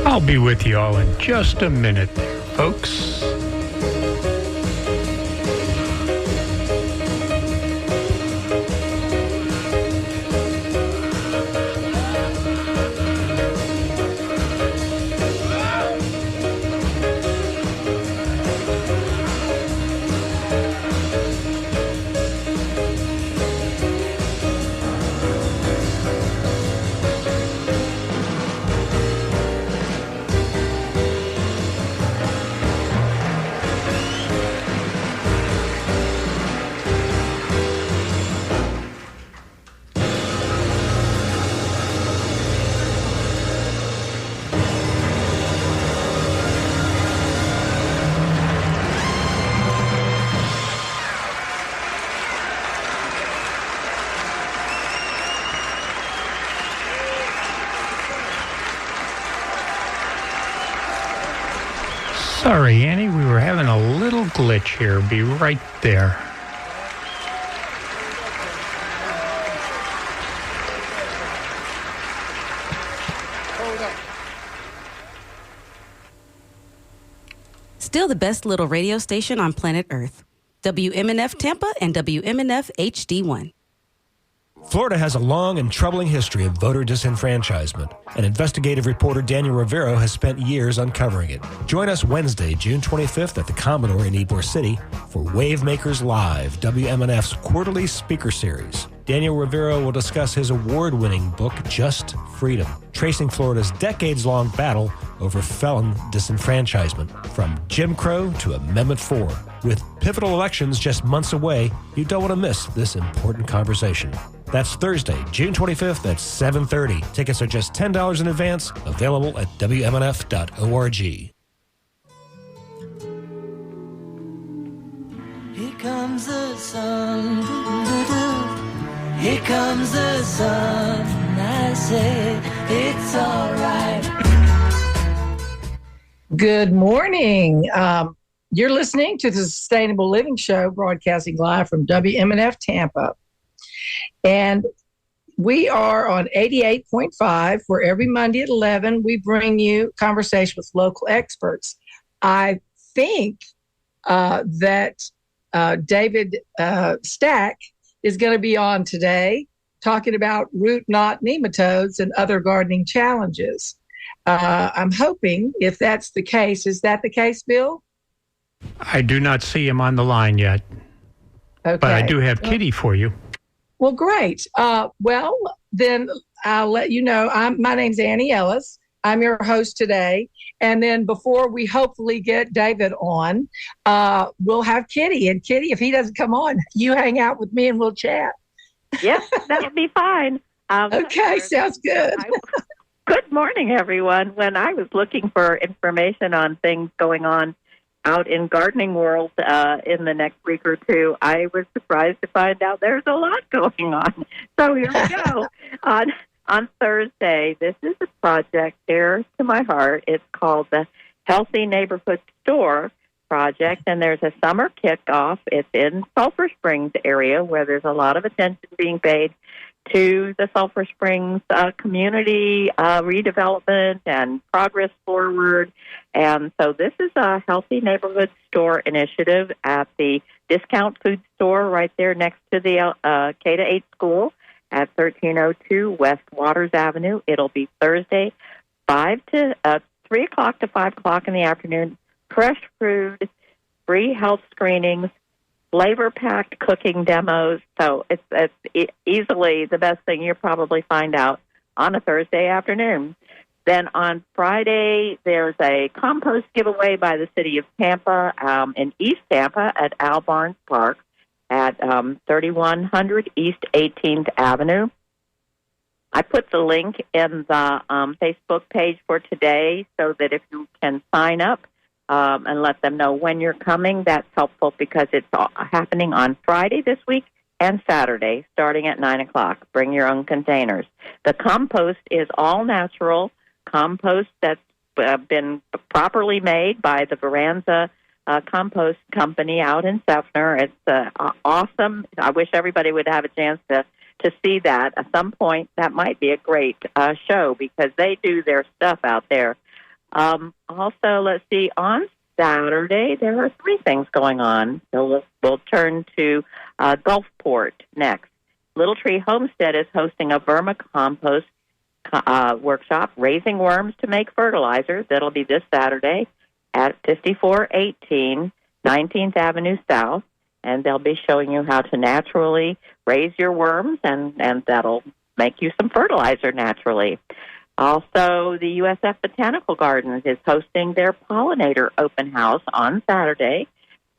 I'll be with you all in just a minute there, folks. Sorry, Annie, we were having a little glitch here. Be right there. Still the best little radio station on planet Earth. WMNF Tampa and WMNF HD1. Florida has a long and troubling history of voter disenfranchisement, and investigative reporter Daniel Rivero has spent years uncovering it. Join us Wednesday, June 25th at the Commodore in Ybor City for Wavemakers Live, WMNF's quarterly speaker series. Daniel Rivero will discuss his award-winning book, Just Freedom, tracing Florida's decades-long battle over felon disenfranchisement, from Jim Crow to Amendment 4. With pivotal elections just months away, you don't want to miss this important conversation. That's Thursday, June 25th at 7:30. Tickets are just $10 in advance, available at WMNF.org. Here comes the sun, here comes the sun, I say it's all right. Good morning. You're listening to the Sustainable Living Show, broadcasting live from WMNF Tampa. And we are on 88.5, where every Monday at 11, we bring you conversation with local experts. I think that David Stack is going to be on today talking about root knot nematodes and other gardening challenges. I'm hoping, if that's the case, is that the case, Bill? I do not see him on the line yet. Okay. But I do have Kitty for you. Well, great. Well, then I'll let you know. My name's Annie Ellis. I'm your host today. And then before we hopefully get David on, we'll have Kitty. And Kitty, if he doesn't come on, you hang out with me and we'll chat. Yes, that would be fine. Okay, sounds good. Good morning, everyone. When I was looking for information on things going on out in gardening world in the next week or two, I was surprised to find out there's a lot going on. So here we go. On Thursday, this is a project dear to my heart. It's called the Healthy Neighborhood Store Project, and there's a summer kickoff. It's in Sulphur Springs area, where there's a lot of attention being paid to the Sulphur Springs community redevelopment and progress forward. And so this is a Healthy Neighborhood Store initiative at the Discount Food Store right there next to the K-8 school at 1302 West Waters Avenue. It'll be Thursday, 3 o'clock to 5 o'clock in the afternoon. Fresh food, free health screenings, flavor-packed cooking demos. So it's easily the best thing you'll probably find out on a Thursday afternoon. Then on Friday, there's a compost giveaway by the city of Tampa in East Tampa at Al Barnes Park at 3100 East 18th Avenue. I put the link in the Facebook page for today so that if you can sign up and let them know when you're coming, that's helpful because it's happening on Friday this week and Saturday starting at 9 o'clock. Bring your own containers. The compost is all natural compost that's been properly made by the Veranza compost company out in Seffner. It's awesome. I wish everybody would have a chance to see that at some point. That might be a great show because they do their stuff out there. Also, let's see, on Saturday, there are 3 things going on. So we'll turn to Gulfport next. Little Tree Homestead is hosting a vermicompost workshop, raising worms to make fertilizer. That'll be this Saturday at 5418 19th Avenue South. And they'll be showing you how to naturally raise your worms, and that'll make you some fertilizer naturally. Also, the USF Botanical Gardens is hosting their pollinator open house on Saturday,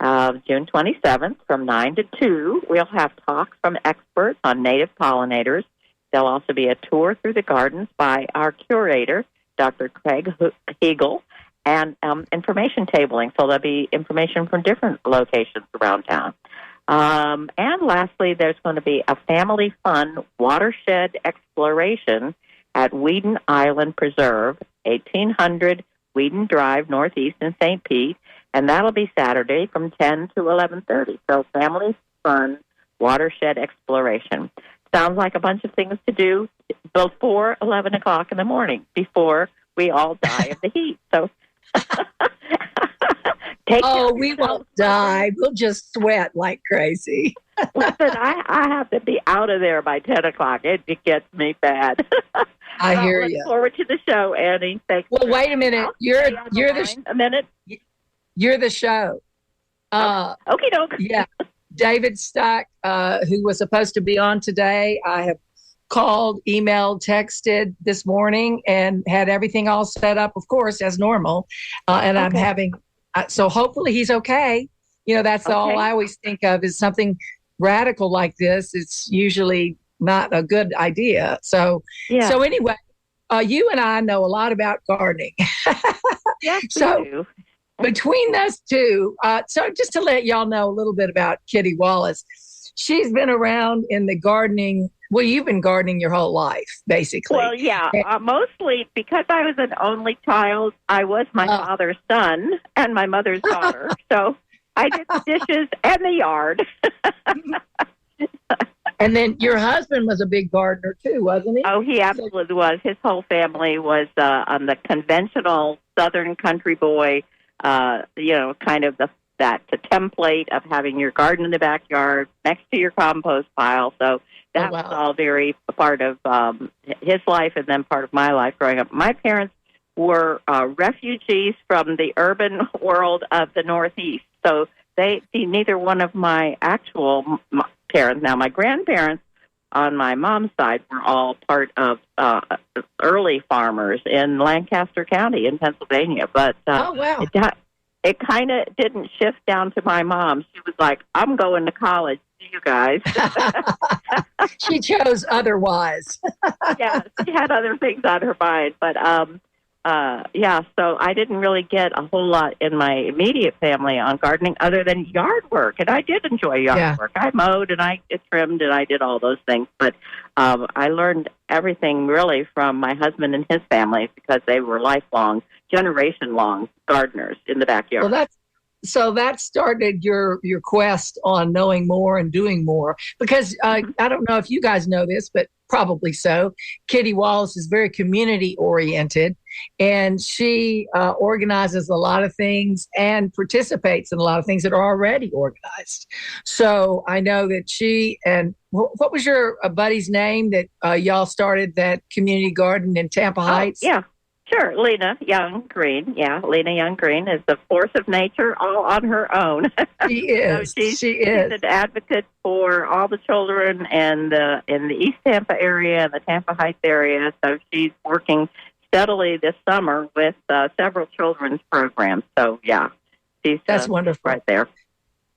June 27th from 9 to 2. We'll have talks from experts on native pollinators. There'll also be a tour through the gardens by our curator, Dr. Craig Hegel, and information tabling. So there'll be information from different locations around town. And lastly, there's going to be a family fun watershed exploration at Whedon Island Preserve, 1800 Whedon Drive, Northeast in St. Pete, and that'll be Saturday from 10 to 11:30. So family fun watershed exploration. Sounds like a bunch of things to do before 11 o'clock in the morning, before we all die of the heat. So we won't die. We'll just sweat like crazy. Listen, I have to be out of there by 10 o'clock. It gets me bad. I hear Look you. forward to the show, Annie. Thanks. Well, wait a minute. You're a minute. You're the show. Okie doke. Yeah. David Stock, who was supposed to be on today, I have called, emailed, texted this morning and had everything all set up, of course, as normal. And I'm having, so hopefully he's okay. You know, that's all I always think of is something radical like this. It's usually not a good idea. So, so anyway, you and I know a lot about gardening. Yes, so we do. Between us two, so just to let y'all know a little bit about Kitty Wallace, she's been around in the gardening. Well, you've been gardening your whole life, basically. Well, yeah, mostly because I was an only child. I was my father's son and my mother's daughter. So I did the dishes and the yard. And then your husband was a big gardener too, wasn't he? Oh, he absolutely was. His whole family was on the conventional Southern country boy, kind of the template of having your garden in the backyard next to your compost pile. So that was all very a part of his life and then part of my life growing up. My parents were refugees from the urban world of the Northeast. So neither one of my actual parents, now my grandparents on my mom's side were all part of early farmers in Lancaster County in Pennsylvania. But it kind of didn't shift down to my mom. She was like, I'm going to college. See you guys. She chose otherwise. Yeah, she had other things on her mind. But, so I didn't really get a whole lot in my immediate family on gardening other than yard work. And I did enjoy yard work. I mowed and I trimmed and I did all those things. But I learned everything really from my husband and his family because they were lifelong, generation-long gardeners in the backyard. Well, so that started your quest on knowing more and doing more. Because I don't know if you guys know this, but probably so. Kitty Wallace is very community-oriented, and she organizes a lot of things and participates in a lot of things that are already organized. So I know that she and what was your buddy's name that y'all started that community garden in Tampa Heights? Yeah. Sure, Lena Young Green. Yeah, Lena Young Green is a force of nature all on her own. She is. So she's an advocate for all the children and in the East Tampa area and the Tampa Heights area. So she's working steadily this summer with several children's programs. So that's wonderful right there.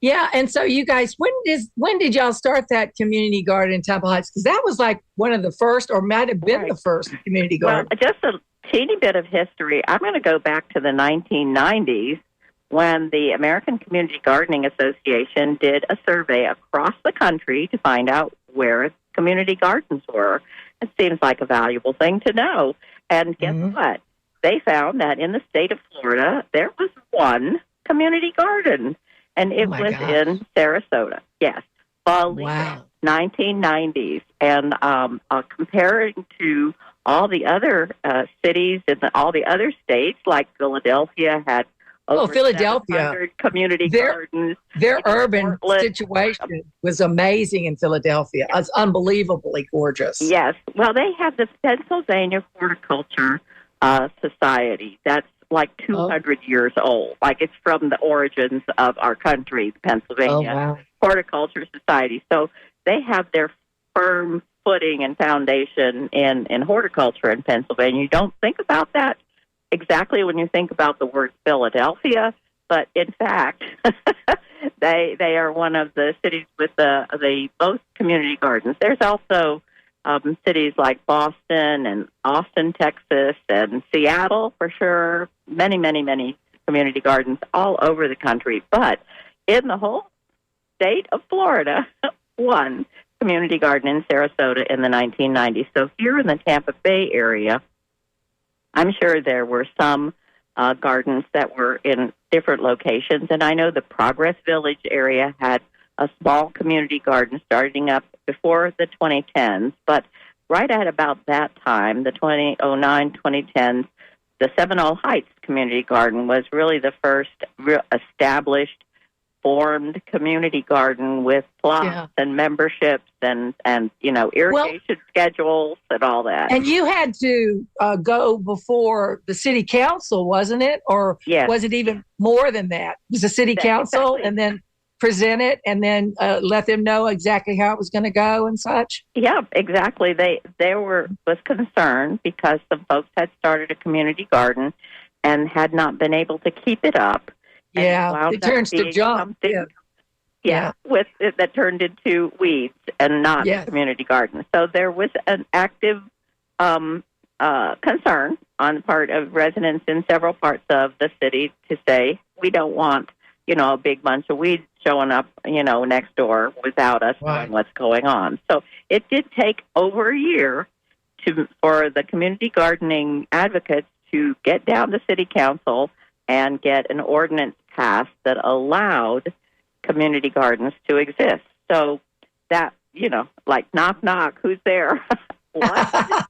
Yeah, and so you guys, when did y'all start that community garden in Tampa Heights? Because that was like one of the first, or might have been the first community garden. Well, just a teeny bit of history. I'm going to go back to the 1990s when the American Community Gardening Association did a survey across the country to find out where community gardens were. It seems like a valuable thing to know. And guess what? They found that in the state of Florida, there was one community garden, and it my was gosh. in Sarasota. Yes, Wow. 1990s, and comparing to all the other cities and all the other states, like Philadelphia had over Philadelphia. 700 community Their- gardens. Their Even urban Portland. situation was amazing in Philadelphia. It's unbelievably gorgeous. Yes. Well, they have the Pennsylvania Horticulture Society. That's like 200 years old. Like it's from the origins of our country, the Pennsylvania wow. Horticulture Society. So they have their firm footing and foundation in horticulture in Pennsylvania. You don't think about that exactly when you think about the word Philadelphia, but in fact, they are one of the cities with the most community gardens. There's also cities like Boston and Austin, Texas, and Seattle for sure. Many, many, many community gardens all over the country. But in the whole state of Florida, one community garden in Sarasota in the 1990s. So here in the Tampa Bay area, I'm sure there were some gardens that were in different locations, and I know the Progress Village area had a small community garden starting up before the 2010s, but right at about that time, the 2009, 2010s, the Seminole Heights Community Garden was really the first established, formed community garden with plots and memberships and irrigation schedules and all that. And you had to go before the city council, wasn't it? Or was it even more than that? It was the city council and then present it and then let them know exactly how it was going to go and such? Yeah, exactly. They was concerned because some folks had started a community garden and had not been able to keep it up. Yeah, it turns to junk. With it, that turned into weeds and not a community garden. So there was an active concern on the part of residents in several parts of the city to say, we don't want, a big bunch of weeds showing up, next door without us knowing what's going on. So it did take over a year for the community gardening advocates to get down to city council and get an ordinance passed that allowed community gardens to exist. So that, like knock, knock, who's there? What?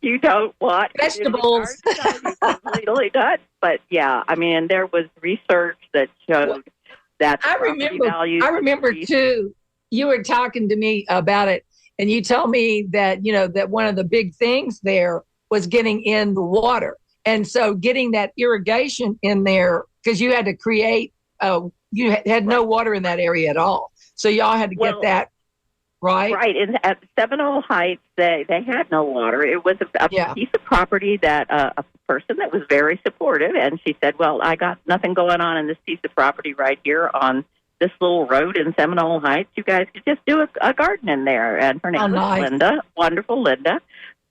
You don't want vegetables. Completely nuts. But yeah, I mean, there was research that showed that I remember too, you were talking to me about it and you told me that, that one of the big things there was getting in the water. And so getting that irrigation in there, because you had to create, you had no water in that area at all. So y'all had to get that, right? Right. At Seminole Heights, they had no water. It was a piece of property that a person that was very supportive, and she said, well, I got nothing going on in this piece of property right here on this little road in Seminole Heights. You guys could just do a garden in there. And her name was Linda, wonderful Linda,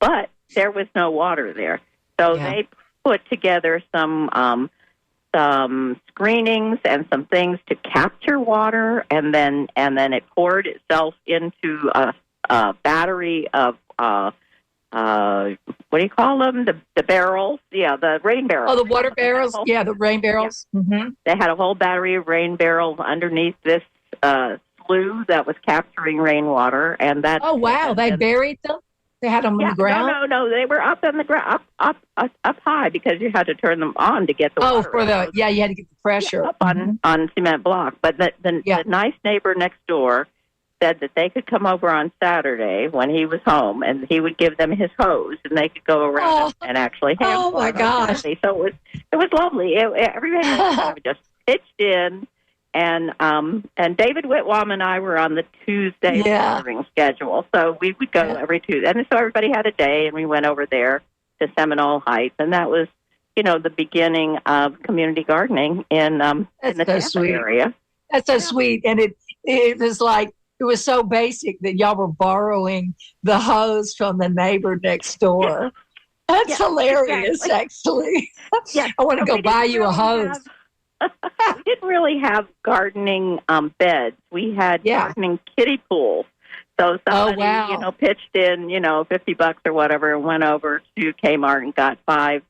but there was no water there. So they put together some screenings and some things to capture water, and then it poured itself into a battery of what do you call them? The barrels? Yeah, the rain barrels. Oh, the water barrels? Yeah, the rain barrels. Yeah. Mm-hmm. They had a whole battery of rain barrels underneath this slough that was capturing rainwater, and that. Oh wow! They buried them. They had them on the ground? No. They were up on the ground, up high, because you had to turn them on to get the water. Oh, you had to get the pressure. Up on cement block. But the nice neighbor next door said that they could come over on Saturday when he was home, and he would give them his hose, and they could go around and actually have Oh, my gosh. So it was lovely. Everybody just pitched in. And David Whitwam and I were on the Tuesday gathering schedule, so we would go every Tuesday. And so everybody had a day, and we went over there to Seminole Heights, and that was, the beginning of community gardening in the Tampa area. That's so sweet, and it was like it was so basic that y'all were borrowing the hose from the neighbor next door. That's hilarious, actually. I want to go buy you a hose. We didn't really have gardening beds. We had gardening kiddie pools. So somebody, pitched in, $50 or whatever, and went over to Kmart and got 5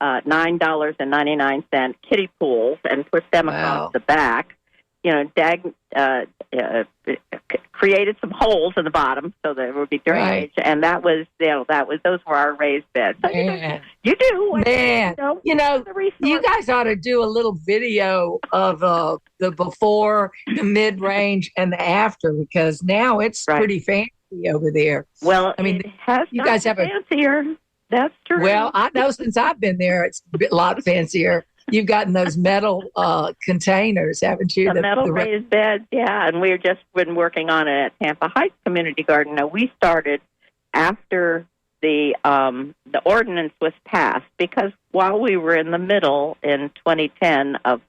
$9.99 kiddie pools and put them Wow. across the back. Dag created some holes in the bottom so there would be drainage, and that was those were our raised beds. So Man. you do what Man, the resource. you guys ought to do a little video of the before, the mid-range, and the after, because now it's Right. pretty fancy over there. Well, I mean, it has you guys have a- fancier. That's true. Well, I know since I've been there, it's a lot fancier. You've gotten those metal containers, haven't you? the metal raised beds, yeah. And we've just been working on it at Tampa Heights Community Garden. Now, we started after the ordinance was passed, because while we were in the middle in 2010 of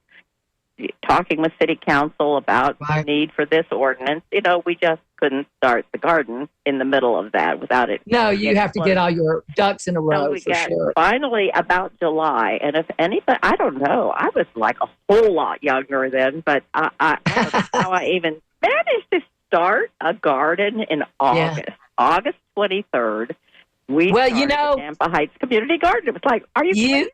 talking with City Council about the Right. need for this ordinance, we just couldn't start the garden in the middle of that without it. No, you have to get all your ducks in a So row we for got sure. finally about July, and if anybody, I don't know, I was like a whole lot younger then, but I don't know how I even managed to start a garden in August, August 23rd. We started the Tampa Heights Community Garden. It was like, are you crazy?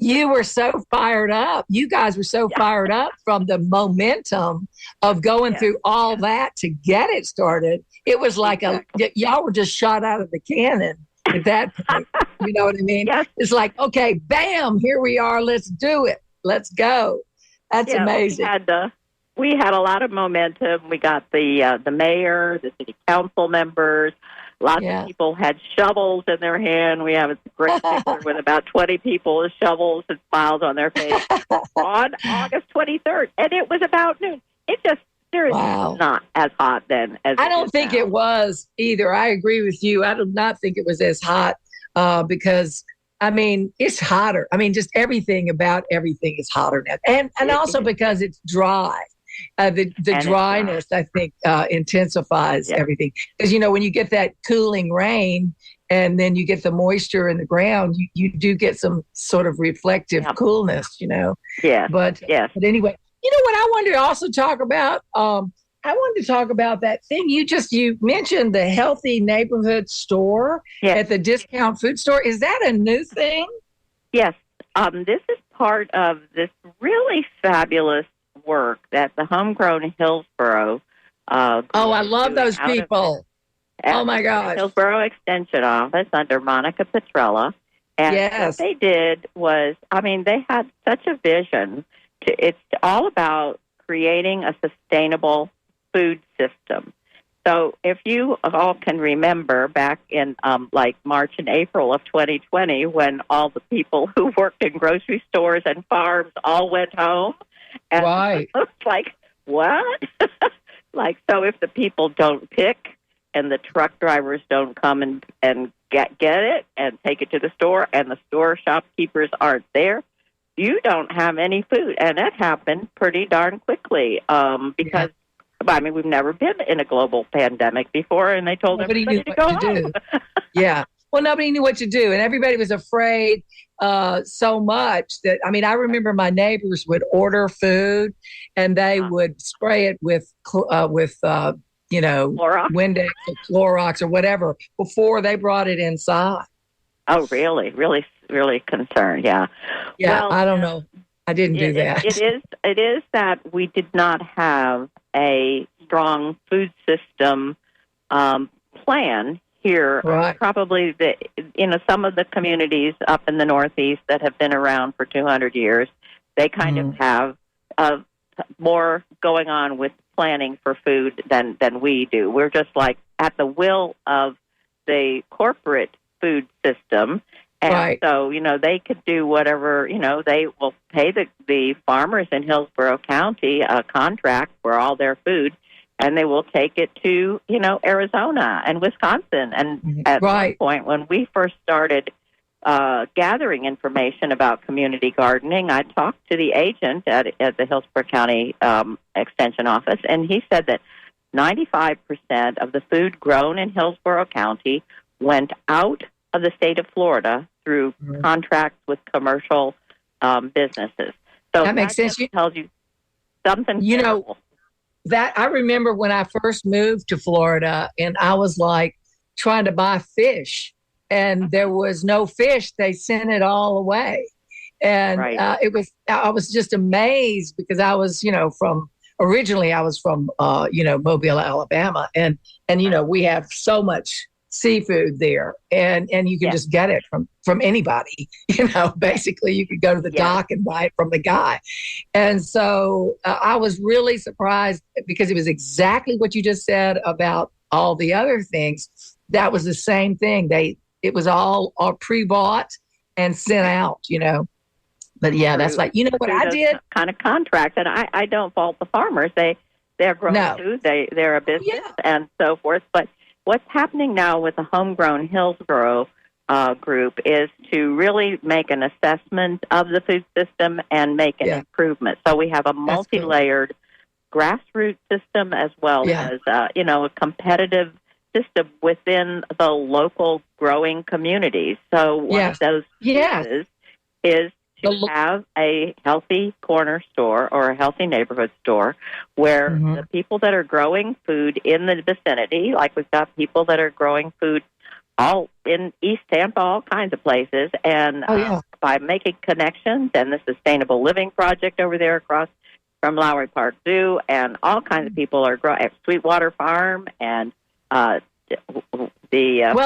You were so fired up. You guys were so fired up from the momentum of going through all that to get it started. It was like y'all were just shot out of the cannon at that point. You know what I mean? Yes. It's like, okay, bam, here we are. Let's do it. Let's go. That's amazing. We had a lot of momentum. We got the mayor, the city council members. Lots of people had shovels in their hand. We have a great picture with about 20 people with shovels and smiles on their face on August 23rd. And it was about noon. It just, seriously, not as hot then as I don't think it was either. I agree with you. I do not think it was as hot because, I mean, it's hotter. I mean, just everything about everything is hotter now. And also because it's dry. The dryness, I think, intensifies everything. Because, when you get that cooling rain and then you get the moisture in the ground, you do get some sort of reflective coolness, Yeah. But anyway, what I wanted to also talk about? I wanted to talk about that thing you mentioned, the healthy neighborhood store at the discount food store. Is that a new thing? Yes. This is part of this really fabulous work that the Homegrown Hillsborough I love those people. Oh my gosh. Hillsborough Extension Office under Monica Petrella. And what they did was, they had such a vision. It's all about creating a sustainable food system. So if you all can remember back in like March and April of 2020, when all the people who worked in grocery stores and farms all went home, and it's like, what? So if the people don't pick and the truck drivers don't come and get it and take it to the store, and the store shopkeepers aren't there, you don't have any food. And that happened pretty darn quickly because, we've never been in a global pandemic before, and they told everybody to go home. Yeah. Well, nobody knew what to do, and everybody was afraid so much that, I remember my neighbors would order food, and they would spray it with Clorox? Windex or Clorox or whatever before they brought it inside. Oh, really? Really, really concerned, yeah. Yeah, well, I don't know. I didn't do that. It is that we did not have a strong food system plan here. Right. Probably some of the communities up in the Northeast that have been around for 200 years, they kind of have more going on with planning for food than we do. We're just like at the will of the corporate food system. And so, they could do whatever, they will pay the farmers in Hillsborough County a contract for all their food, and they will take it to, Arizona and Wisconsin. And at one point, when we first started gathering information about community gardening, I talked to the agent at the Hillsborough County Extension Office, and he said that 95% of the food grown in Hillsborough County went out of the state of Florida through contracts with commercial businesses. So that makes sense. Tells you something. That I remember when I first moved to Florida, and I was like trying to buy fish, and there was no fish, they sent it all away. And Right. I was just amazed because I was, originally I was from, Mobile, Alabama. And, we have so much seafood there, and you can Yeah. just get it from anybody. Basically you could go to the Yeah. dock and buy it from the guy. And so I was really surprised because it was exactly what you just said about all the other things. That was the same thing. It was all pre-bought and sent out. But yeah, that's like, what I did. Kind of contracts, and I don't fault the farmers. They're growing No. food. They're a business Yeah. and so forth. But what's happening now with the Homegrown Hillsborough group is to really make an assessment of the food system and make an Yeah. improvement. So we have a That's good. multi-layered grassroots system as well Yeah. as a competitive system within the local growing communities. So one Yes. of those Yes. pieces is The to lo- have a healthy corner store or a healthy neighborhood store where Mhm. the people that are growing food in the vicinity, like we've got people that are growing food all in East Tampa, all kinds of places, and Oh, yeah. by making connections, and the Sustainable Living Project over there across from Lowry Park Zoo, and all kinds of people are growing at Sweetwater Farm, and Well,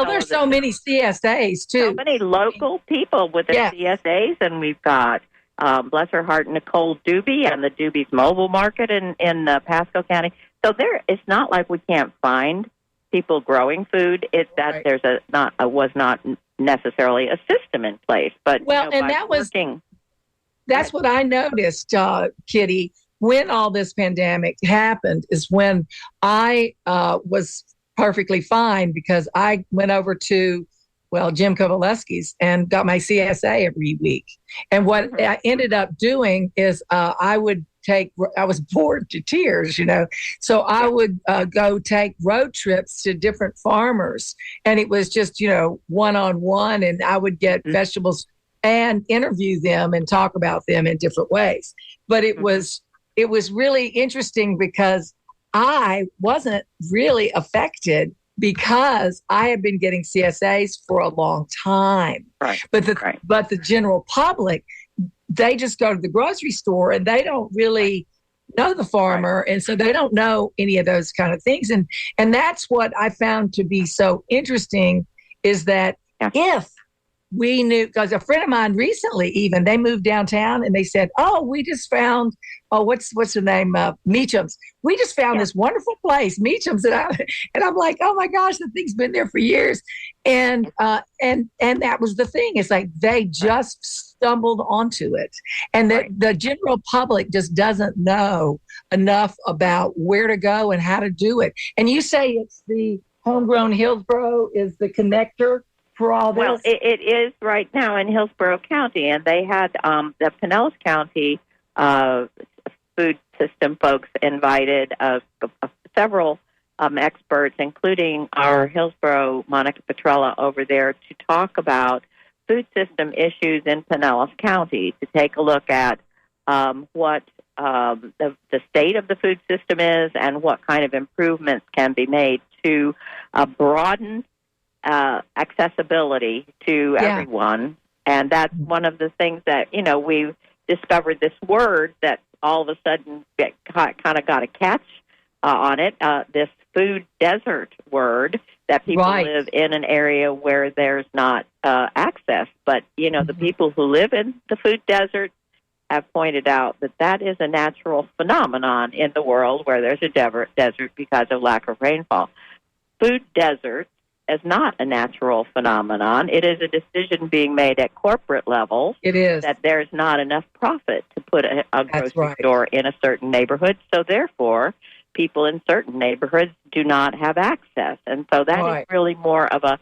there's so many CSAs too. so many local people with the Yeah. CSAs, and we've got, bless her heart, Nicole Doobie and the Doobie's Mobile Market in Pasco County. So it's not like we can't find people growing food. It's that Right. there's was not necessarily a system in place. But Well, and by that was- working, That's what I noticed, Kitty, when all this pandemic happened, is when I was perfectly fine because I went over to, Jim Kovaleski's and got my CSA every week. And what I ended up doing is I was bored to tears, So I would go take road trips to different farmers, and it was just, one-on-one, and I would get vegetables and interview them and talk about them in different ways. But it was really interesting because I wasn't really affected because I had been getting CSAs for a long time. Right. But Right. the general public, they just go to the grocery store and they don't really know the farmer, and so they don't know any of those kind of things. And that's what I found to be so interesting is that if we knew, because a friend of mine recently, even they moved downtown and they said, "Oh, we just found, what's the name? Meacham's. We just found this wonderful place, Meacham's." And I'm like, "Oh my gosh, the thing's been there for years." And that was the thing. It's like they just stumbled onto it, and the general public just doesn't know enough about where to go and how to do it. And you say it's the Homegrown Hillsborough is the connector for all this? Well, it is right now in Hillsborough County, and they had the Pinellas County food system folks invited several experts, including our Hillsborough Monica Petrella over there, to talk about food system issues in Pinellas County, to take a look at what the state of the food system is and what kind of improvements can be made to broaden accessibility to everyone. And that's one of the things that, we've discovered this word that all of a sudden kind of got a catch on it, this food desert word, that people live in an area where there's not access. But, the people who live in the food desert have pointed out that is a natural phenomenon in the world where there's a desert because of lack of rainfall. Food desert is not a natural phenomenon. It is a decision being made at corporate level. It is. That there's not enough profit to put a grocery store in a certain neighborhood. So therefore, people in certain neighborhoods do not have access. And so that is really more of a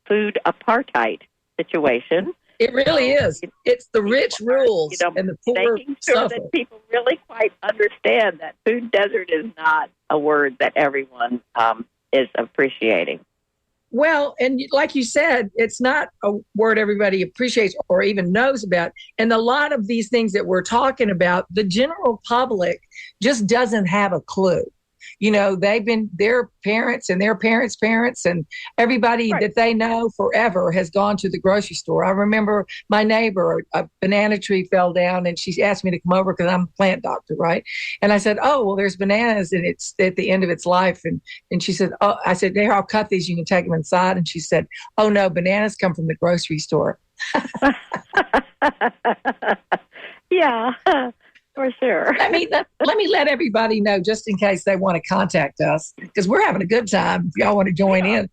food apartheid situation. It really is. It's the rich rules and the poor making sure suffer. that people really quite understand that food desert is not a word that everyone is appreciating. Well, and like you said, it's not a word everybody appreciates or even knows about. And a lot of these things that we're talking about, the general public just doesn't have a clue. they've been their parents and their parents' parents and everybody Right. that they know forever has gone to the grocery store. I remember my neighbor, a banana tree fell down and she asked me to come over because I'm a plant doctor, right? And I said, oh, well, there's bananas and it's at the end of its life. And she said, oh, I said, here, I'll cut these. You can take them inside. And she said, oh, no, bananas come from the grocery store. Yeah, for sure. let me let everybody know just in case they want to contact us because we're having a good time. If y'all want to join in,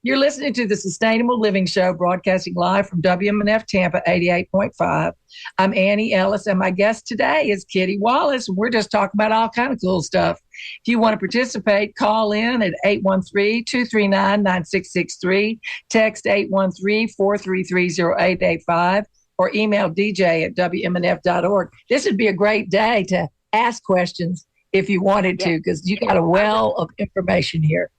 you're listening to the Sustainable Living Show, broadcasting live from WMNF Tampa 88.5. I'm Annie Ellis, and my guest today is Kitty Wallace. We're just talking about all kind of cool stuff. If you want to participate, call in at 813-239-9663, text 813-433-0885. or email dj@wmnf.org. This would be a great day to ask questions if you wanted to, because you got a well of information here.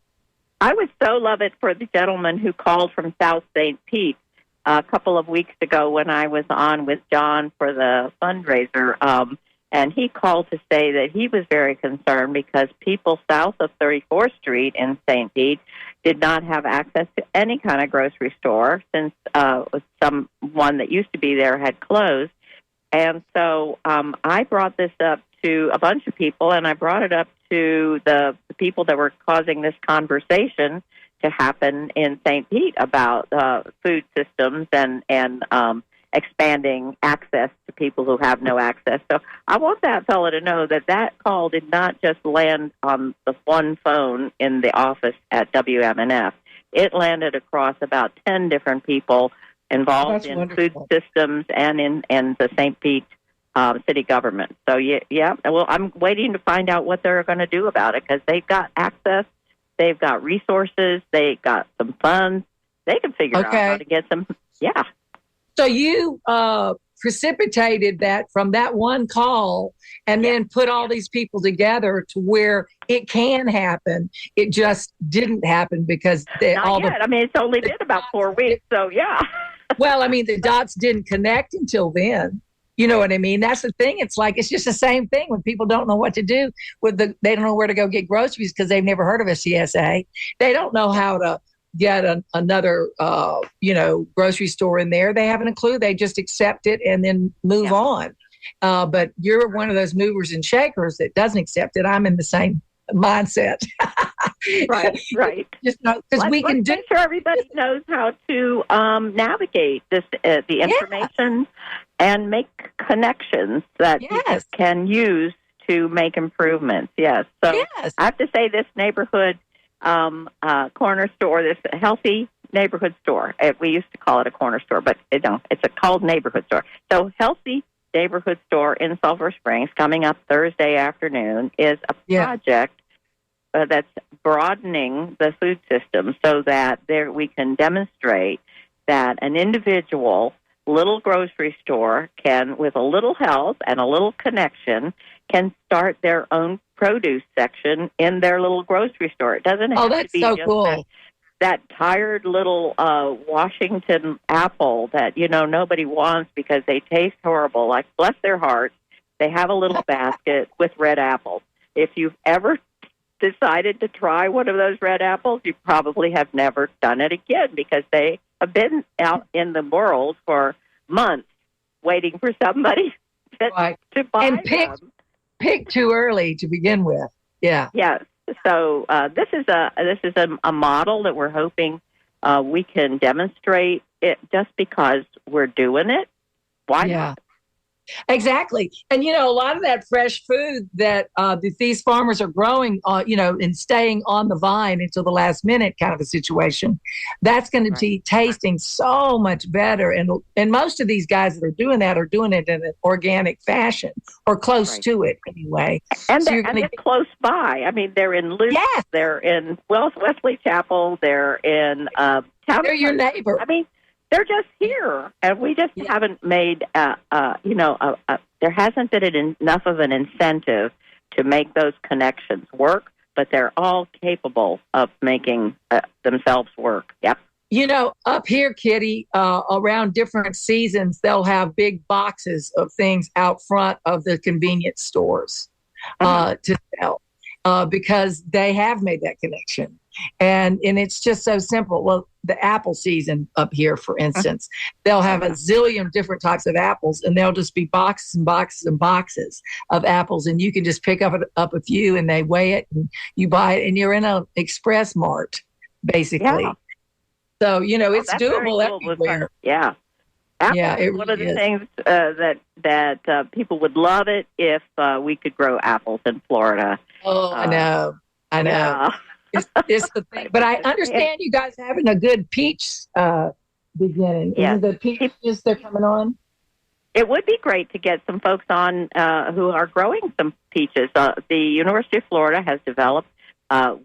I would so love it for the gentleman who called from South St. Pete a couple of weeks ago when I was on with John for the fundraiser. And he called to say that he was very concerned because people south of 34th Street in St. Pete did not have access to any kind of grocery store since someone that used to be there had closed. And so I brought this up to a bunch of people, and I brought it up to the people that were causing this conversation to happen in St. Pete about food systems and expanding access to people who have no access. So I want that fellow to know that that call did not just land on the one phone in the office at WMNF. It landed across about 10 different people involved in wonderful. food systems and in the St. Pete city government. So, yeah, well, I'm waiting to find out what they're going to do about it because they've got access, they've got resources, they got some funds. They can figure out how to get some, So you precipitated that from that one call and then put all these people together to where it can happen. It just didn't happen because it's only been about 4 weeks, so yeah. Well, I mean, the dots didn't connect until then. You know what I mean? That's the thing. It's like, it's just the same thing when people don't know what to do they don't know where to go get groceries because they've never heard of a CSA. They don't know how to get another, grocery store in there. They haven't a clue. They just accept it and then move on. But you're one of those movers and shakers that doesn't accept it. I'm in the same mindset. Right. Just because we can make sure everybody knows how to navigate this, the information, and make connections that people can use to make improvements. Yes. So I have to say, this neighborhood corner store, this healthy neighborhood store. We used to call it a corner store, but it's called neighborhood store. So healthy neighborhood store in Sulphur Springs coming up Thursday afternoon is a project that's broadening the food system so that we can demonstrate that an individual little grocery store can, with a little help and a little connection, can start their own produce section in their little grocery store. It doesn't have to be so just cool. that tired little Washington apple that, nobody wants because they taste horrible. Like, bless their hearts, they have a little basket with red apples. If you've ever decided to try one of those red apples, you probably have never done it again because they have been out in the world for months waiting for somebody to buy and them. Pick too early to begin with. Yeah. Yes. So this is a model that we're hoping we can demonstrate it just because we're doing it. Why not? Exactly. And, a lot of that fresh food that these farmers are growing, and staying on the vine until the last minute kind of a situation, that's going to be tasting so much better. And most of these guys that are doing that are doing it in an organic fashion or close to it anyway. And, so they're close by. I mean, they're in Luce, they're in Wesley Chapel, they're in Town. They're your neighbor. I mean, they're just here, and we just haven't made, there hasn't been enough of an incentive to make those connections work, but they're all capable of making themselves work. Yep. Up here, Kitty, around different seasons, they'll have big boxes of things out front of the convenience stores to sell. because they have made that connection. And it's just so simple. Well, the apple season up here, for instance, they'll have a zillion different types of apples, and they'll just be boxes and boxes and boxes of apples, and you can just pick up a few, and they weigh it, and you buy it, and you're in an express mart, basically. Yeah. So it's that's very doable cool. everywhere. Yeah. Apple Yeah, it is one of the really things that people would love it if we could grow apples in Florida. Oh, I know. Yeah. It's the thing. But I understand you guys having a good peach beginning. Yeah. Isn't the peaches they're coming on? It would be great to get some folks on who are growing some peaches. The University of Florida has developed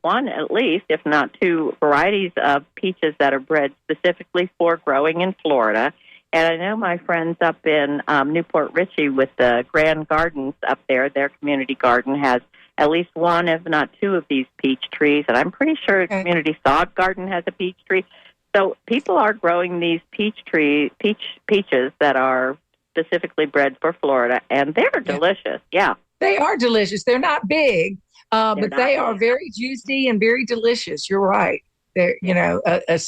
one, at least, if not two, varieties of peaches that are bred specifically for growing in Florida. And I know my friends up in Newport Richey with the Grand Gardens up there, their community garden has at least one, if not two, of these peach trees. And I'm pretty sure Community Sod Garden has a peach tree. So people are growing these peaches that are specifically bred for Florida, and they're delicious. Yeah. They are delicious. They're not big, but they are very juicy and very delicious. You're right. They're, a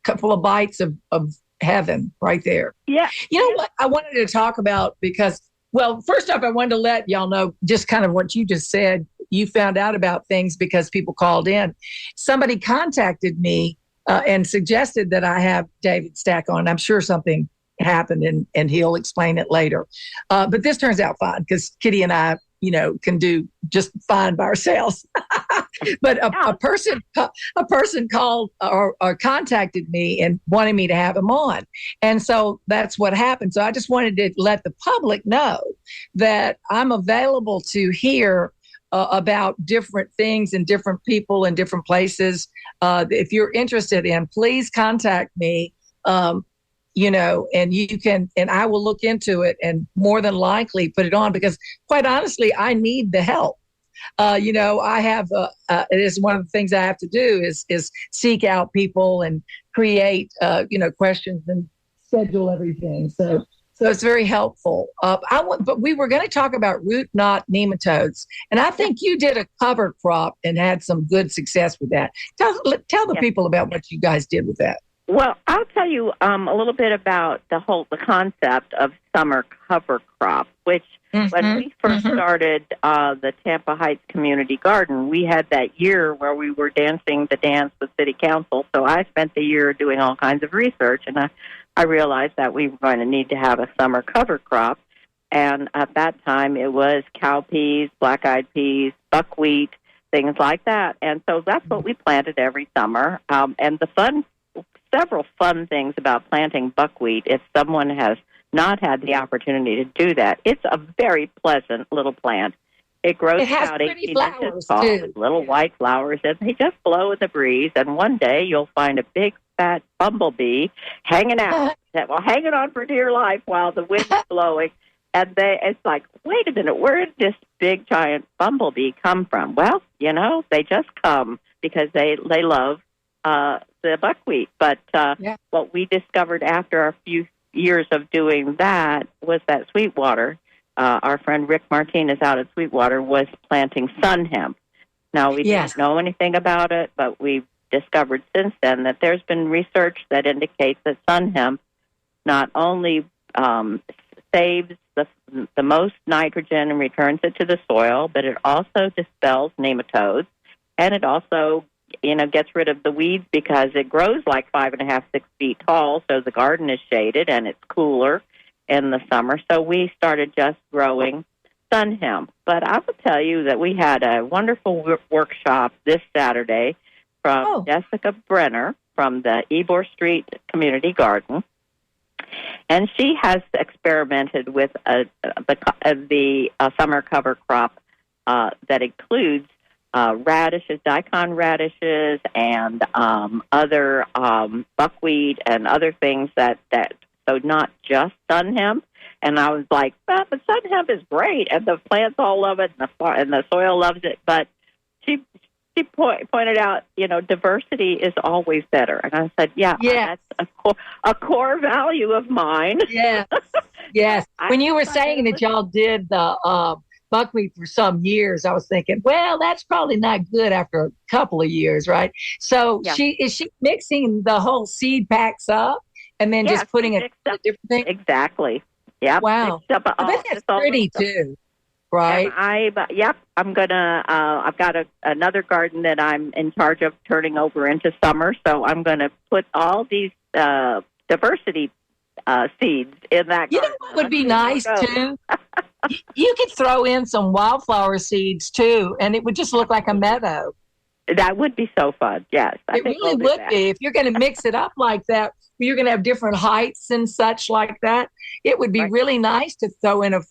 couple of bites of heaven right there. Yeah. You know what I wanted to talk about, because, well, first off, I wanted to let y'all know just kind of what you just said. You found out about things because people called in. Somebody contacted me and suggested that I have David Stack on. I'm sure something happened, and he'll explain it later. But this turns out fine because Kitty and I, can do just fine by ourselves. But a person called or contacted me and wanted me to have him on. And so that's what happened. So I just wanted to let the public know that I'm available to hear about different things and different people in different places. If you're interested in, please contact me. And you can, and I will look into it and more than likely put it on, because quite honestly, I need the help. I have, it is one of the things I have to do is seek out people and create, questions and schedule everything. So it's very helpful. But we were going to talk about root knot nematodes, and I think you did a cover crop and had some good success with that. Tell the people about what you guys did with that. Well, I'll tell you a little bit about the concept of summer cover crop, which when we first started the Tampa Heights Community Garden, we had that year where we were dancing the dance with City Council. So I spent the year doing all kinds of research, and I realized that we were going to need to have a summer cover crop. And at that time, it was cowpeas, black-eyed peas, buckwheat, things like that. And so that's what we planted every summer. And several fun things about planting buckwheat, if someone has not had the opportunity to do that. It's a very pleasant little plant. It grows about 18 inches tall with little white flowers, and they just blow in the breeze. And one day you'll find a big, fat bumblebee hanging out, hanging on for dear life while the wind's blowing. And it's like, wait a minute, where did this big, giant bumblebee come from? Well, they just come because they love the buckwheat. But what we discovered after a few years of doing that was that Sweetwater, our friend Rick Martinez out at Sweetwater, was planting sun hemp. Now, we didn't know anything about it, but we've discovered since then that there's been research that indicates that sun hemp not only saves the most nitrogen and returns it to the soil, but it also dispels nematodes, and it also gets rid of the weeds because it grows like 5.5, 6 feet tall, so the garden is shaded and it's cooler in the summer. So we started just growing sun hemp. But I will tell you that we had a wonderful workshop this Saturday from Jessica Brenner from the Ybor Street Community Garden. And she has experimented with the summer cover crop that includes radishes, daikon radishes, and other buckwheat and other things so not just sun hemp. And I was like, but sun hemp is great, and the plants all love it, and the soil loves it. But she pointed out, diversity is always better. And I said, that's a core value of mine. Yes. When you were saying that y'all did the buckwheat for some years. I was thinking, well, that's probably not good after a couple of years, right? So Yeah. is she mixing the whole seed packs up and then Yeah, just putting it mixed in a up. different thing? Exactly. Yep. Wow. Mixed up I bet that's just all pretty the stuff. too, right? And I'm gonna. I've got another garden that I'm in charge of turning over into summer, so I'm gonna put all these diversity seeds in that. You know garden. what would be Let's see how it nice goes. too? You could throw in some wildflower seeds too, and it would just look like a meadow. That would be so fun. Yes, I It think really we'll do would that. be. If you're going to mix it up like that, you're going to have different heights and such like that. It would be Right. really nice to throw in a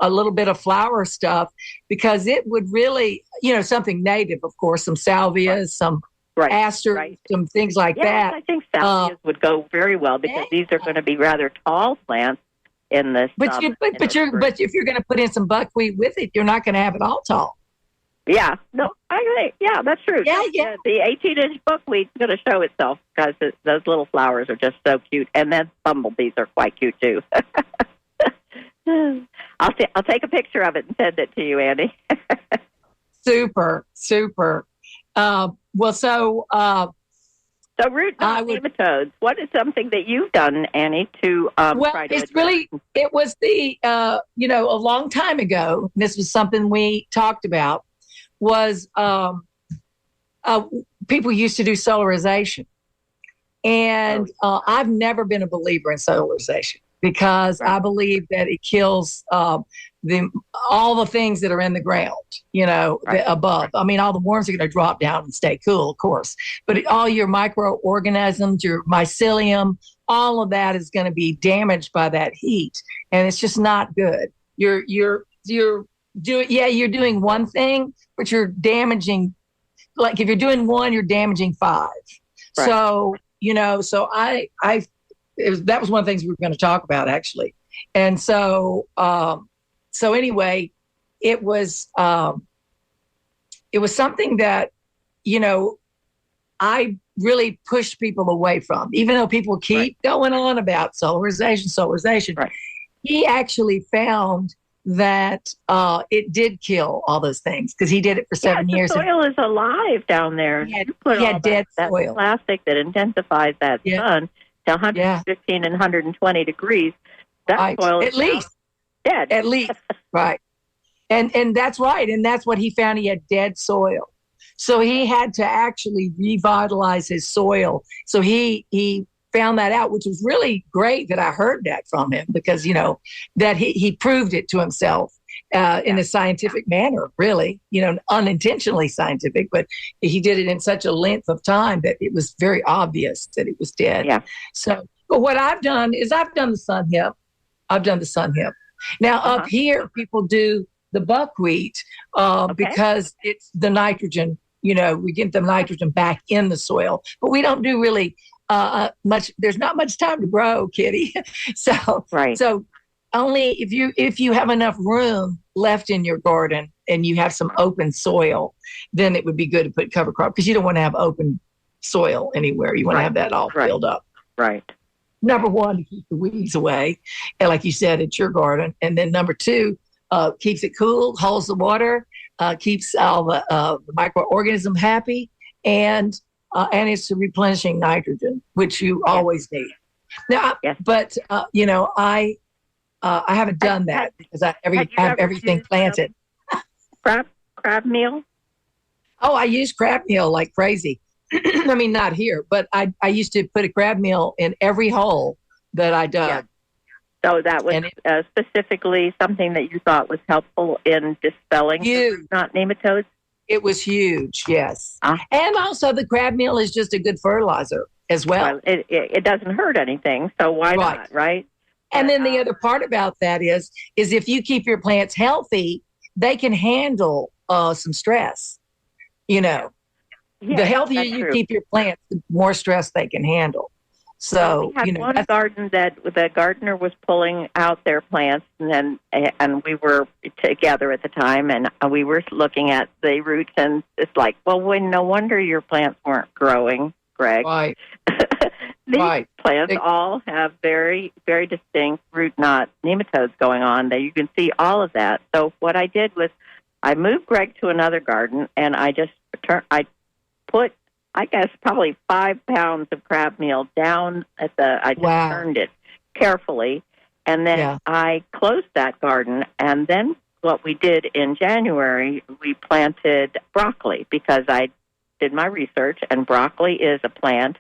little bit of flower stuff, because it would really, something native, of course, some salvias, some Right. asters, Right. some things like Yes, that. I think salvias would go very well because these are going to be rather tall plants in this. But if you're going to put in some buckwheat with it, you're not going to have it all tall. Yeah, no, I agree. Yeah, that's true. Yeah. The 18-inch buckwheat's going to show itself because those little flowers are just so cute, and then bumblebees are quite cute too. I'll take a picture of it and send it to you, Andy. Super. So root knot nematodes. What is something that you've done, Annie, to try to address? It was a long time ago. This was something we talked about. Was people used to do solarization, and I've never been a believer in solarization because I believe that it kills all the things that are in the ground, above. I mean, all the worms are going to drop down and stay cool, of course, but all your microorganisms, your mycelium, all of that is going to be damaged by that heat, and it's just not good. You're doing one thing, but you're damaging. Like if you're doing one, you're damaging five. Right. So that was one of the things we were going to talk about actually, and so anyway, it was something that I really pushed people away from, even though people keep going on about solarization. Right. He actually found that it did kill all those things because he did it for 7 years. The soil is alive down there. He had dead soil. That plastic that intensifies that sun to 115 and 120 degrees. That soil is at least dead. At least, right. And that's right. And that's what he found. He had dead soil. So he had to actually revitalize his soil. So he found that out, which was really great that I heard that from him because, that he proved it to himself in a scientific manner, really, unintentionally scientific, but he did it in such a length of time that it was very obvious that it was dead. Yeah. So, but what I've done is I've done the sun hip. Now up here, people do the buckwheat because it's the nitrogen, we get the nitrogen back in the soil, but we don't do really much. There's not much time to grow, Kitty. So only if you have enough room left in your garden and you have some open soil, then it would be good to put cover crop because you don't want to have open soil anywhere. You want to have that all filled up. Right. Number one, to keep the weeds away, and like you said, it's your garden. And then number two, keeps it cool, holds the water, keeps all the microorganism happy, and it's replenishing nitrogen, which you always need. Now, but I haven't done that because I have everything planted. Crab meal? Oh, I use crab meal like crazy. I mean, not here, but I used to put a crab meal in every hole that I dug. Yeah. So that was specifically something that you thought was helpful in dispelling the root knot nematodes? It was huge, yes. And also the crab meal is just a good fertilizer as well. It doesn't hurt anything, so why not, right? And then the other part about that is if you keep your plants healthy, they can handle some stress, the healthier you keep your plants, the more stress they can handle. So we had one garden that the gardener was pulling out their plants, and we were together at the time, and we were looking at the roots, and it's like, well, no wonder your plants weren't growing, Greg. Right. These Right. plants all have very, very distinct root knot nematodes going on. There, you can see all of that. So what I did was I moved Greg to another garden, and I put, I guess, probably 5 pounds of crab meal down at I just Wow. turned it carefully, and then I closed that garden. And then what we did in January, we planted broccoli because I did my research, and broccoli is a plant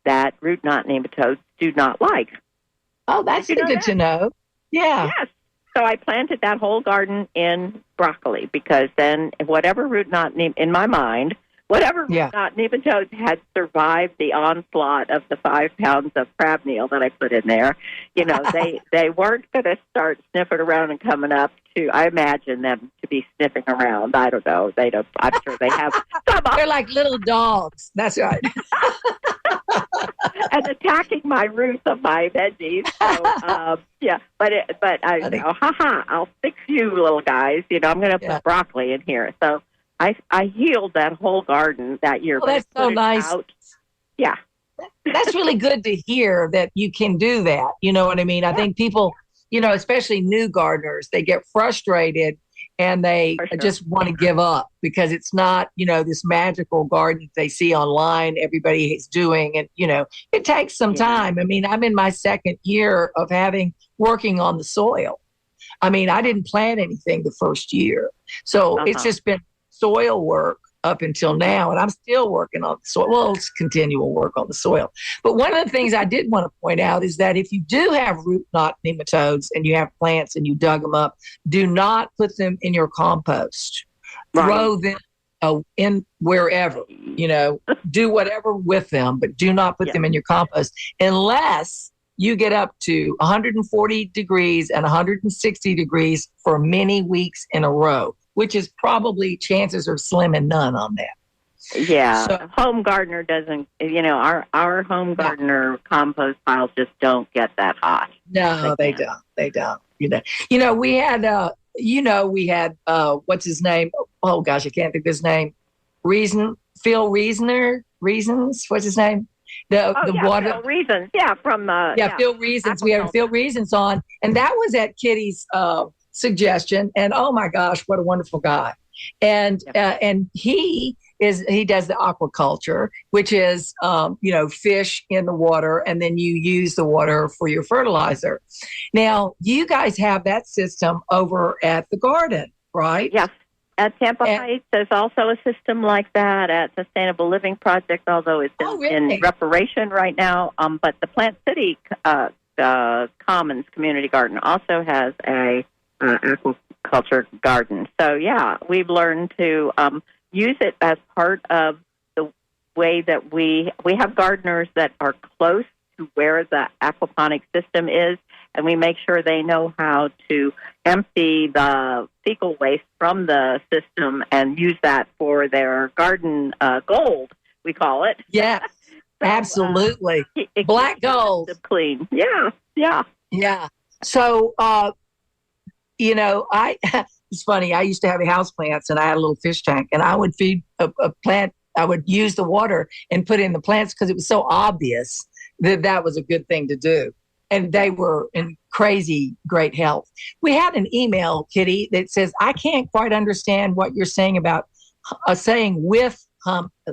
that root knot nematodes do not like. Oh, that's Did you know good that? to know. Yeah. Yes. So I planted that whole garden in broccoli because then whatever root knot, in my mind, whatever root knot nematodes had survived the onslaught of the 5 pounds of crab meal that I put in there, they weren't going to start sniffing around and coming up to, I imagine them to be sniffing around. I don't know. They don't, I'm sure they have some They're like little dogs. That's right. and attacking my roots of my veggies. So, but I go, I'll fix you little guys. I'm going to put broccoli in here. So I healed that whole garden that year. Oh, that's so nice. Yeah. That's really good to hear that you can do that. You know what I mean? I think people, especially new gardeners, they get frustrated and they just want to give up because it's not, this magical garden they see online, everybody is doing. And, it takes some time. I mean, I'm in my second year of working on the soil. I mean, I didn't plant anything the first year. So it's just been soil work up until now, and I'm still working on the soil. Well, it's continual work on the soil. But one of the things I did want to point out is that if you do have root knot nematodes and you have plants and you dug them up, do not put them in your compost. Right. Throw them in wherever, do whatever with them, but do not put them in your compost unless you get up to 140 degrees and 160 degrees for many weeks in a row, which is probably chances are slim and none on that. Yeah. So, home gardener doesn't, our home gardener compost piles just don't get that hot. No, they don't. They don't. We had, we had, what's his name? Oh gosh, I can't think of his name. Phil Reasons, what's his name? The water. Phil Reasons. Yeah. From, Phil Reasons. We had Phil Reasons on, and that was at Kitty's, suggestion, and oh my gosh, what a wonderful guy. And he does the aquaculture, which is fish in the water, and then you use the water for your fertilizer. Now you guys have that system over at the garden, right? Yes. At Tampa Heights, there's also a system like that at Sustainable Living Project, although it's in reparation right now. But the Plant City Commons Community Garden also has a aquaculture garden. So, we've learned to use it as part of the way that we have gardeners that are close to where the aquaponic system is, and we make sure they know how to empty the fecal waste from the system and use that for their garden gold, we call it. Yes, absolutely. Black gold. Clean. Yeah. So, it's funny. I used to have houseplants, and I had a little fish tank, and I would feed a plant. I would use the water and put it in the plants because it was so obvious that was a good thing to do. And they were in crazy great health. We had an email, Kitty, that says, I can't quite understand what you're saying about saying with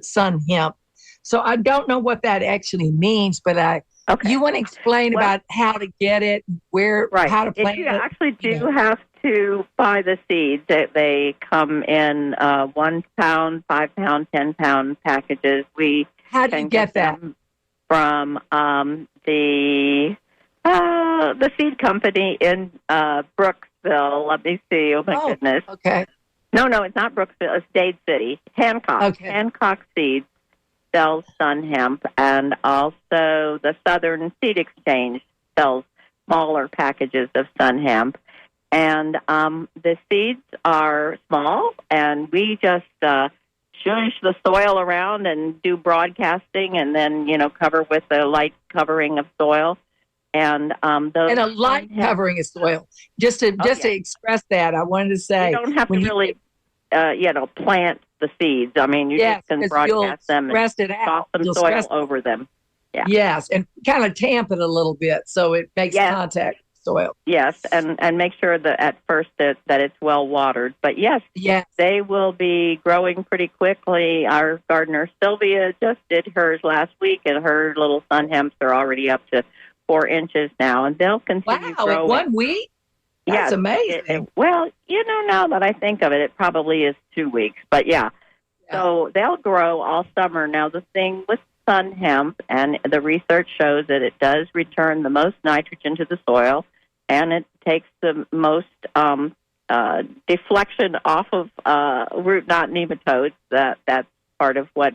sun hemp. So I don't know what that actually means, but you want to explain about how to get it, how to plant it? You actually do have to buy the seeds. They come in 1 pound, 5 pound, 10 pound packages. How do you get that? From the seed company in Brooksville. Let me see. Oh, my goodness. Okay. No, it's not Brooksville. It's Dade City. Hancock. Okay. Hancock Seeds sells sun hemp, and also the Southern Seed Exchange sells smaller packages of sun hemp. And the seeds are small, and we just shush the soil around and do broadcasting, and then cover with a light covering of soil. And a light covering of soil. Just to express that, I wanted to say you don't have to really plant the seeds. I mean, you just can broadcast them and toss some soil over them. Yeah. Yes, and kind of tamp it a little bit so it makes Yes. contact with soil. Yes, and make sure that at first that it's well watered. But yes, Yes. they will be growing pretty quickly. Our gardener Sylvia just did hers last week, and her little sun hemps are already up to 4 inches now, and they'll continue Wow, growing. in 1 week? That's Yes, amazing. well, now that I think of it, it probably is 2 weeks. But yeah, so they'll grow all summer. Now, the thing with sun hemp, and the research shows that it does return the most nitrogen to the soil, and it takes the most deflection off of root knot nematodes. That's part of what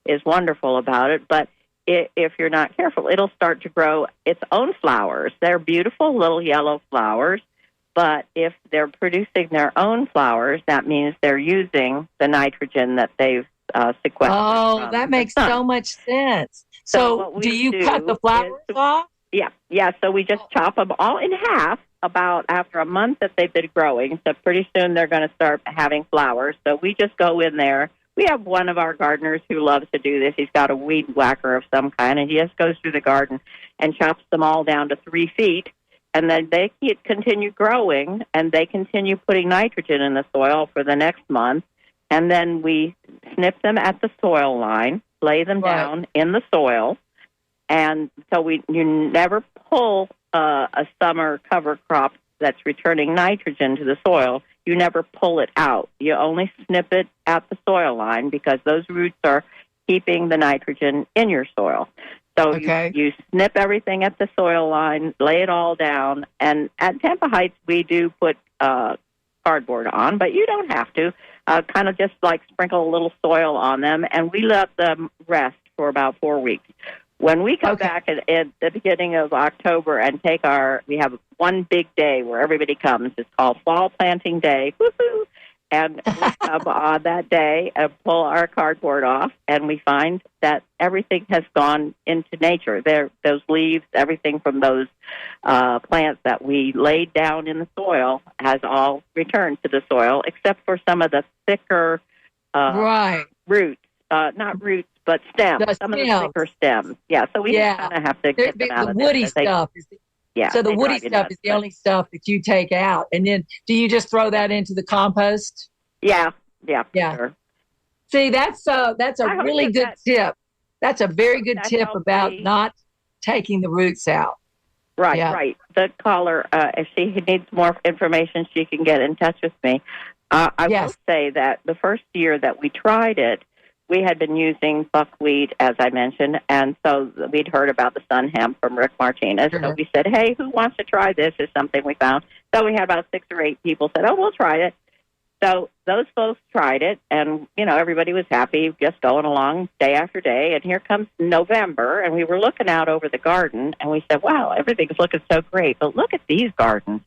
is wonderful about it. But if you're not careful, it'll start to grow its own flowers. They're beautiful little yellow flowers. But if they're producing their own flowers, that means they're using the nitrogen that they've sequestered. Oh, from that the makes sun. so much sense. So So, what do we you do cut the flowers is- off? Yeah. So we just chop them all in half about after a month that they've been growing. So pretty soon they're going to start having flowers. So we just go in there. We have one of our gardeners who loves to do this. He's got a weed whacker of some kind, and he just goes through the garden and chops them all down to 3 feet. And then they continue growing, and they continue putting nitrogen in the soil for the next month. And then we snip them at the soil line, lay them Right. down in the soil. And so you never pull a summer cover crop that's returning nitrogen to the soil. You never pull it out. You only snip it at the soil line because those roots are keeping the nitrogen in your soil. So Okay. you snip everything at the soil line, lay it all down. And at Tampa Heights, we do put cardboard on, but you don't have to. Kind of just like sprinkle a little soil on them, and we let them rest for about 4 weeks. When we come Okay. back at the beginning of October and we have one big day where everybody comes. It's called Fall Planting Day. Woo-hoo! And we come on that day and pull our cardboard off, and we find that everything has gone into nature. Those leaves, everything from those plants that we laid down in the soil has all returned to the soil, except for some of the thicker Right. roots. Not roots, but stems. The Some of the stems. thicker stems. Yeah, so we Yeah. kind of have to get them out The of woody there. 'Cause they- stuff. So the they woody drive you stuff nuts, is the but- only stuff that you take out. And then do you just throw that into the compost? Yeah, Yeah. sure. See, that's a I hope really that good tip. That's a very good that tip helps about me. not taking the roots out. Right, Yeah. right. The caller, if she needs more information, she can get in touch with me. I Yes. will say that the first year that we tried it, we had been using buckwheat, as I mentioned, and so we'd heard about the sun hemp from Rick Martinez. Sure. So we said, hey, who wants to try this? Is something we found. So we had about 6 or 8 people said, oh, we'll try it. So those folks tried it, and, everybody was happy, just going along day after day. And here comes November, and we were looking out over the garden, and we said, wow, everything's looking so great. But look at these gardens.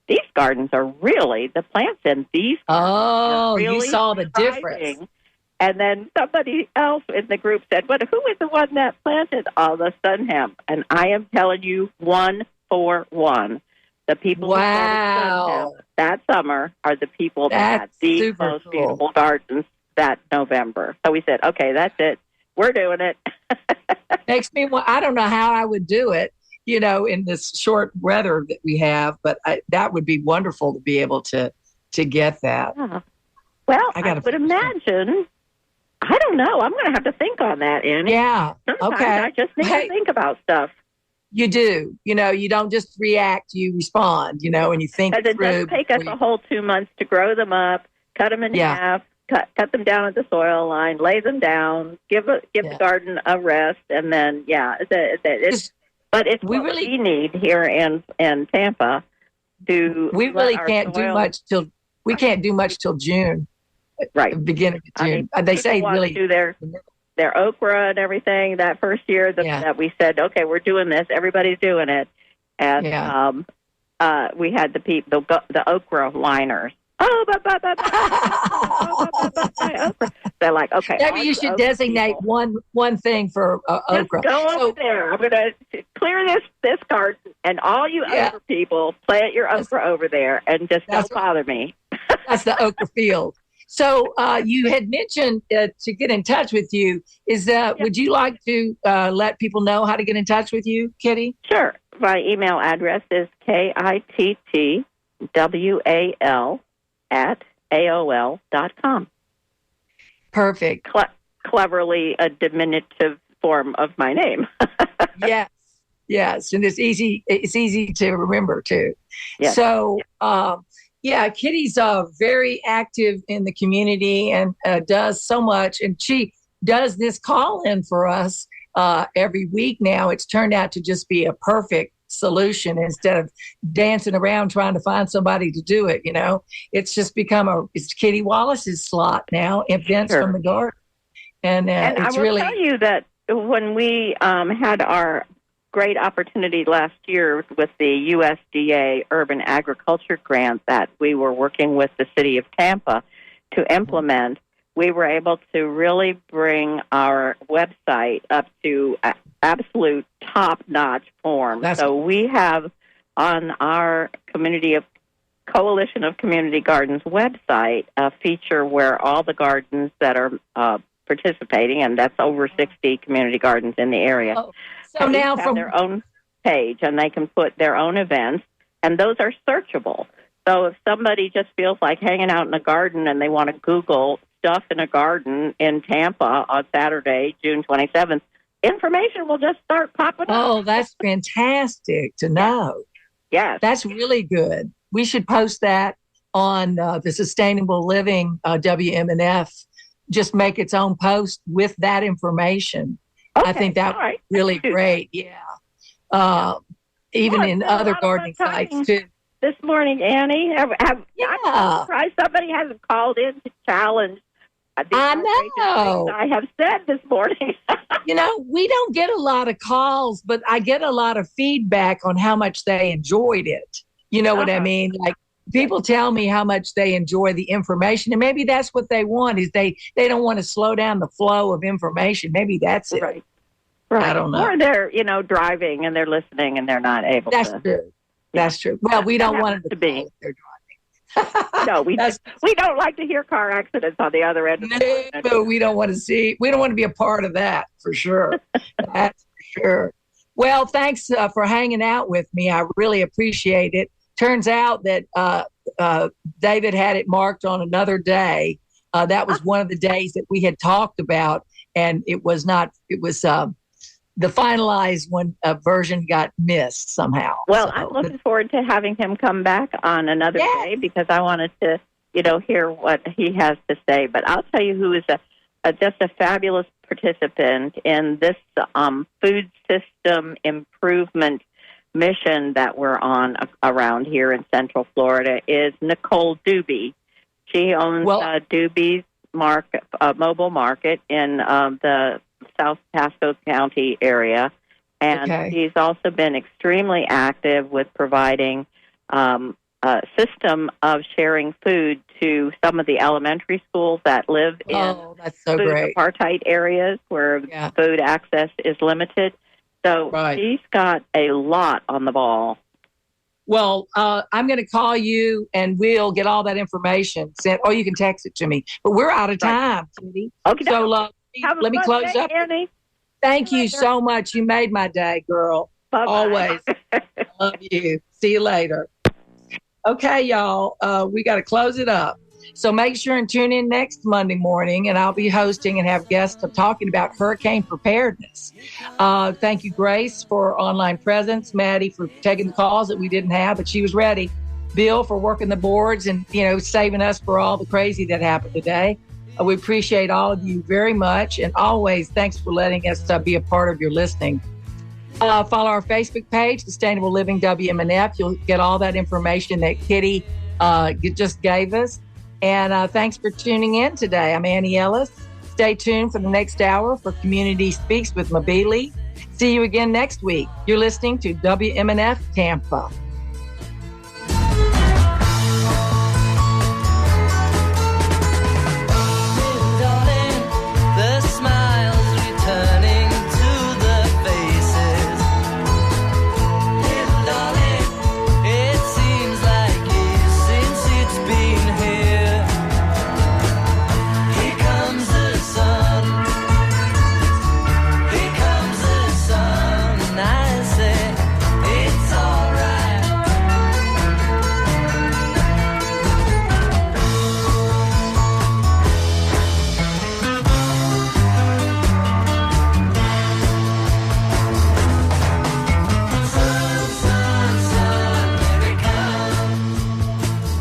These gardens are really, the plants in these Oh, are you really saw the difference. thriving. And then somebody else in the group said, "But who was the one that planted all the sun hemp?" And I am telling you, 1 for 1. The people who planted sun Wow. hemp that summer are the people that had That's the super most cool. beautiful gardens that November. So we said, okay, that's it. We're doing it. Makes me want, I don't know how I would do it, in this short weather that we have, but that would be wonderful to be able to get that. Yeah. Well, I I gotta would imagine. I don't know. I'm going to have to think on that, Annie. Yeah. Sometimes Okay. I just need Hey. to think about stuff. You do. You don't just react, you respond, and you think Because it through. does take us before a whole 2 months to grow them up, cut them in Yeah. half, cut them down at the soil line, lay them down, give the garden a rest, and then it's but it's we what really- we need here in Tampa to we let really our can't do soil- much till June, right. the beginning of I June. mean, They people say want really. to do their okra and everything that first year that we said, okay, we're doing this, everybody's doing it, and we had the okra liners. Oh, okra. They're like, okay. Maybe all you you should okra designate people, one thing for just okra. go over So- there. I'm going to clear this garden, and all you Yeah. okra people, plant your okra over there, and just That's don't bother me. That's the okra field. So you had mentioned to get in touch with you. Would you like to let people know how to get in touch with you, Kitty? Sure. My email address is kittwal@aol.com. Perfect. Cleverly a diminutive form of my name. Yes, and it's easy to remember too. Yes. So Kitty's very active in the community and does so much, and she does this call-in for us every week now. It's turned out to just be a perfect solution instead of dancing around trying to find somebody to do it. It's just become it's Kitty Wallace's slot now, events from the garden. And I will tell you that when we had our great opportunity last year with the USDA Urban Agriculture Grant that we were working with the city of Tampa to implement, we were able to really bring our website up to absolute top-notch form. So we have on our Coalition of Community Gardens website a feature where all the gardens that are participating, and that's over 60 community gardens in the area. So now have their own page, and they can put their own events, and those are searchable. So if somebody just feels like hanging out in a garden and they want to Google stuff in a garden in Tampa on Saturday, June 27th, information will just start popping up. Oh, that's fantastic to know. Yes. That's really good. We should post that on the Sustainable Living WMNF. Just make its own post with that information. Okay. I think that would be really great. Yeah. Even in other gardening sites, too. This morning, Annie, I'm surprised somebody hasn't called in to challenge. I know. I have said this morning. We don't get a lot of calls, but I get a lot of feedback on how much they enjoyed it. You know what I mean? Like, people tell me how much they enjoy the information, and maybe that's what they want, is they don't want to slow down the flow of information. Maybe that's it. Right. I don't know. Or they're, driving and they're listening and they're not able That's to. True. That's true. Well, we don't want them to be. They're driving. No, we don't like to hear car accidents on the other end of the road. No, we don't want to be a part of that, for sure. That's for sure. Well, thanks for hanging out with me. I really appreciate it. Turns out that David had it marked on another day. That was one of the days that we had talked about, and it was the finalized one version got missed somehow. Well, I'm looking forward to having him come back on another day, because I wanted to, hear what he has to say. But I'll tell you who is just a fabulous participant in this food system improvement mission that we're on around here in Central Florida is Nicole Doobie. She owns Doobie's mobile market in the South Pasco County area, and she's also been extremely active with providing a system of sharing food to some of the elementary schools that live in food apartheid areas where food access is limited. So she's got a lot on the ball. Well, I'm going to call you, and we'll get all that information sent. Or you can text it to me. But we're out of time, Kitty. Okay. So let me close up. Annie. Thank you so much. You made my day, girl. Bye-bye. Always. Love you. See you later. Okay, y'all. We got to close it up. So make sure and tune in next Monday morning, and I'll be hosting and have guests talking about hurricane preparedness. Thank you, Grace, for online presence. Maddie for taking the calls that we didn't have, but she was ready. Bill for working the boards and, saving us for all the crazy that happened today. We appreciate all of you very much. And always, thanks for letting us be a part of your listening. Follow our Facebook page, Sustainable Living WMNF. You'll get all that information that Kitty just gave us. And thanks for tuning in today. I'm Annie Ellis. Stay tuned for the next hour for Community Speaks with Mabili. See you again next week. You're listening to WMNF Tampa.